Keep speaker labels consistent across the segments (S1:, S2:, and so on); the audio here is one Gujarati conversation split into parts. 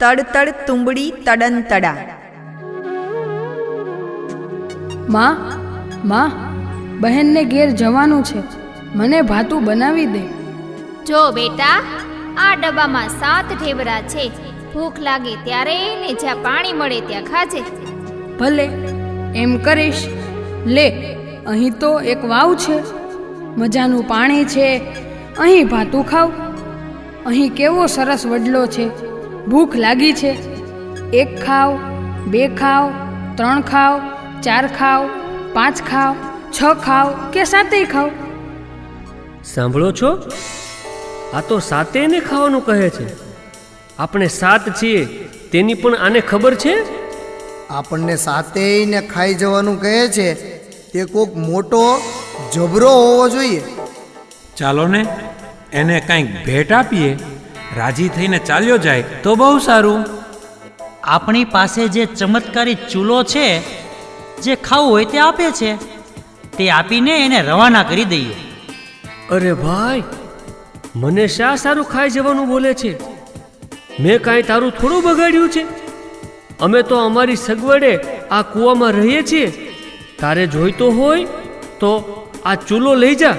S1: તડ તડ તુંબડી તડન તડા.
S2: માં બહેનને ઘેર જવાનું છે, મને ભાતું બનાવી દે.
S3: જો બેટા, આ ડબ્બામાં 7 ઢેબરા છે. ભૂખ લાગે ત્યારે ને જ્યાં પાણી મળે ત્યાં ખાજે.
S2: ભલે, એમ કરીશ. લે, અહીં તો એક વાવ છે, મજાનું પાણી છે, અહીં ભાતું ખાવ. અહીં કેવો સરસ વડલો છે. ભૂખ લાગી છે. 1 ખાવ, 2 ખાવ, 3 ખાવ, 4 ખાવ, 5 ખાવ, 6 ખાવ કે 7 ખાવ.
S4: સાંભળો છો? આ તો 7 ને ખાવાનું કહે છે. આપણે 7 છીએ તેની પણ આને ખબર છે.
S5: આપણને 7 ને ખાઈ જવાનું કહે છે તે કોક મોટો જબરો હોવો જોઈએ.
S6: ચાલો ને, એને કંઈક ભેટ આપીએ. રાજી થઈને ચાલ્યો જાય તો બહુ સારું.
S7: આપણી પાસે જે ચમત્કારી ચૂલો છે, જે ખાવું હોય તે આપે છે, તે આપીને એને રવાના કરી દઈએ.
S4: અરે ભાઈ, મને શા સારું ખાઈ જવાનું બોલે છે? મેં કાંઈ તારું થોડું બગાડ્યું છે? અમે તો અમારી સગવડે આ કૂવામાં રહીએ છીએ. તારે જોઈતો હોય તો આ ચૂલો લઈ જા.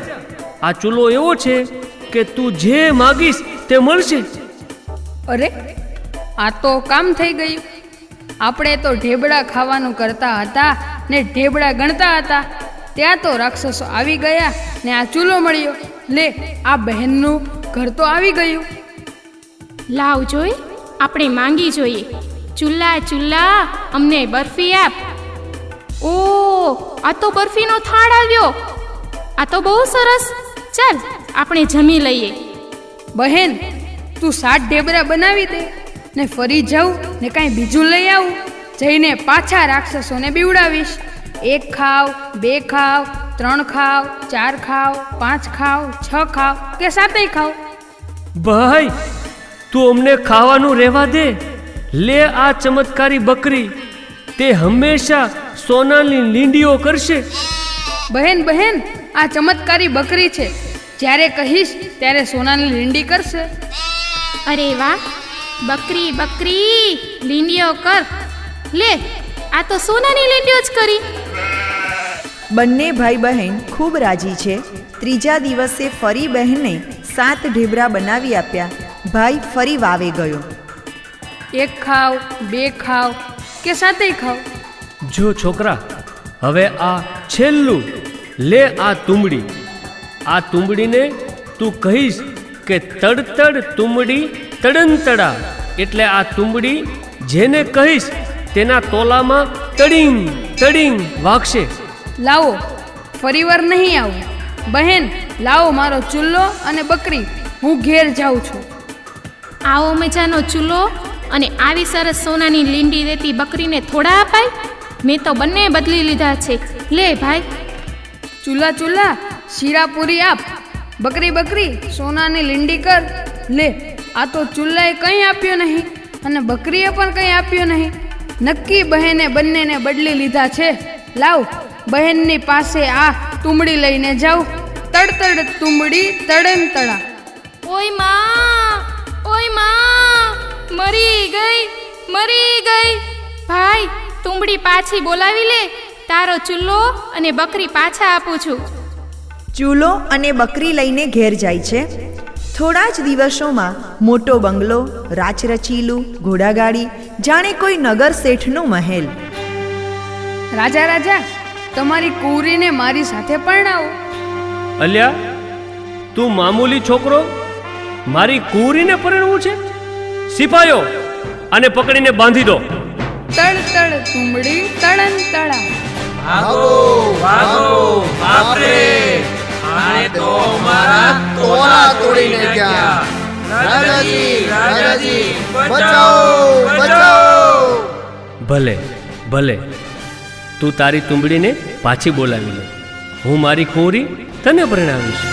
S4: આ ચૂલો એવો છે કે તું જે માગીશ તે મળશે.
S2: અરે, આ તો કામ થઈ ગયું. આપણે તો ઢેબડા ખાવાનું કરતા હતા ને ઢેબડા ગણતા હતા, ત્યાં તો રાક્ષસો આવી ગયા ને આ ચૂલો મળ્યો. લે, આ બહેનનું ઘર તો આવી ગયું.
S8: લાવ જોઈ, આપણે માંગી જોઈએ. ચૂલા ચૂલા, અમને બરફી આપ. ઓ, આ તો બરફીનો થાળ આવ્યો. આ તો બહુ સરસ. ચાલ, આપણે જમી લઈએ.
S2: બહેન, તું 7 ઢેબરા બનાવી દે ને ફરી જાઉં ને કાંઈ બીજું લઈ આવું. જઈને પાછા રાક્ષસોને બીવડાવીશ. 1 ખાવ, 2 ખાવ, 3 ખાવ, 4 ખાવ, 5 ખાવ, 6 ખાવ કે 7 ખાવ.
S4: ભાઈ, તું અમને ખાવાનું રહેવા દે. લે આ ચમત્કારી બકરી, તે હંમેશા સોનાની લીંડીઓ કરશે.
S2: બહેન, આ ચમત્કારી બકરી છે. જ્યારે કહીશ ત્યારે સોનાની લીંડી કરશે.
S8: અરે વાહ, બકરી બકરી લીંડીઓ કર. લે, આ તો સોનાની લીંડીઓ જ કરી.
S1: બંને ભાઈ બહેન ખૂબ રાજી છે. ત્રીજા દિવસે ફરી બહેનને 7 ઢેબરા બનાવી આપ્યા. ભાઈ ફરી વાવે ગયો.
S2: 1 ખાવ, 2 ખાવ કે 7 ખાવ.
S4: જો છોકરા, હવે આ છેલ્લું. લે આ તુંબડી. આ તુંબડીને તું કહીશ કે તડ તડ તુંબડી તડન તડા, એટલે આ તુંબડી જેને કહીશ તેના તોલામાં તડીંગ તડીંગ વાગશે.
S2: લાવો, ફરીવાર નહીં આવું. બહેન, લાવો મારો ચૂલો અને બકરી. હું ઘેર જાઉં છું.
S8: આવો મજાનો ચૂલો અને આવી સરસ સોનાની લીંડી દેતી બકરીને થોડા અપાય? મેં તો બંને બદલી લીધા છે. લે ભાઈ.
S2: ચૂલા, શીરાપુરી આપ. બકરી, સોનાની લીંડી કર. લે, આ તો ચૂલાએ કંઈ આપ્યું નહીં અને બકરીએ પણ કંઈ આપ્યું નહીં. નક્કી બહેને બંનેને બદલી લીધા છે. લાવ, બહેનની પાસે આ તુંબડી લઈને જાઉં. તડ તડ તુંબડી તડન તડા.
S8: ઓય માં, મરી ગઈ. ભાઈ, તુંબડી પાછી બોલાવી લે. તારો ચૂલો અને બકરી પાછા આપું છું.
S1: ચૂલો અને બકરી લઈને ઘેર જાય છે. થોડા જ દિવસોમાં મોટો બંગલો, રાચરચીલું, ઘોડાગાડી, જાણે કોઈ નગર શેઠનો મહેલ.
S2: રાજા, તમારી કુંવરીને મારી સાથે પરણાવો.
S4: અલ્યા, તું મામૂલી છોકરો મારી કુંવરીને પરણવું છે? સિપાઈઓ, આને પકડીને બાંધી દો.
S2: તડ તડ તુંબડી તડન તડા.
S5: ભાગો, બાપરે! આને તો મારા તોલા તોડીને ગયા. રાજાજી, બચાવો!
S4: ભલે, તું તારી તુંબડીને પાછી બોલાવી લે. હું મારી કુંવરી તને પરણાવીશ.